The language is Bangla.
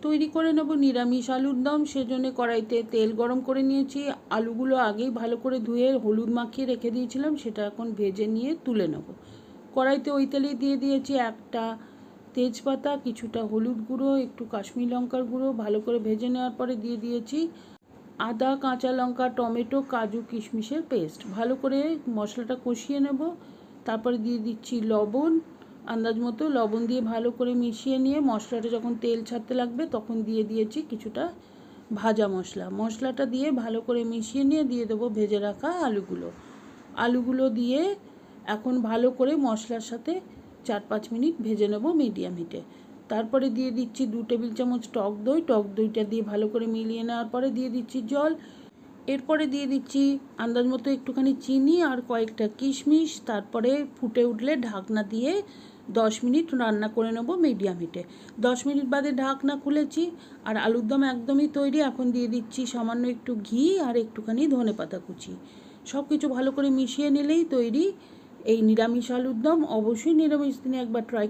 তৈরি করে নেব নিরামিষ আলুর দম। সেজন্য কড়াইতে তেল গরম করে নিয়েছি। আলুগুলো আগেই ভালো করে ধুয়ে হলুদ মাখিয়ে রেখে দিয়েছিলাম, সেটা এখন ভেজে নিয়ে তুলে নেব। কড়াইতে ওই তেলেই দিয়ে দিয়েছি একটা তেজপাতা, কিছুটা হলুদ গুঁড়ো, একটু কাশ্মীর লঙ্কার গুঁড়ো। ভালো করে ভেজে নেওয়ার পরে দিয়ে দিয়েছি আদা, কাঁচা লঙ্কা, টমেটো, কাজু কিশমিশের পেস্ট। ভালো করে মশলাটা কষিয়ে নেব। তারপরে দিয়ে দিচ্ছি লবণ, আন্দাজ মতো লবণ দিয়ে ভালো করে মিশিয়ে নিয়ে মশলাটা যখন তেল ছাড়তে লাগবে তখন দিয়ে দিয়েছি কিছুটা ভাজা মশলা। মশলাটা দিয়ে ভালো করে মিশিয়ে নিয়ে দিয়ে দেবো ভেজে রাখা আলুগুলো দিয়ে এখন ভালো করে মশলার সাথে 4-5 মিনিট ভেজে নেব মিডিয়াম হিটে। তারপরে দিয়ে দিচ্ছি 2 টেবিল চামচ টক দইটা দিয়ে ভালো করে মিলিয়ে নেওয়ার পরে দিয়ে দিচ্ছি জল। এরপরে দিয়ে দিচ্ছি আন্দাজ মতো একটুখানি চিনি আর কয়েকটা কিশমিশ। তারপরে ফুটে উঠলে ঢাকনা দিয়ে 10 মিনিট রান্না করে নেব মিডিয়াম হিটে। 10 মিনিট বাদে ঢাকনা খুলেছি আর আলুর দম একদমই তৈরি। এখন দিয়ে দিচ্ছি সামান্য একটু ঘি আর একটুখানি ধনেপাতা কুচি। সব কিছু ভালো করে মিশিয়ে নিলেই তৈরি এই নিরামিষ আলুর দম। অবশ্যই নিরামিষ দিনে একবার ট্রাই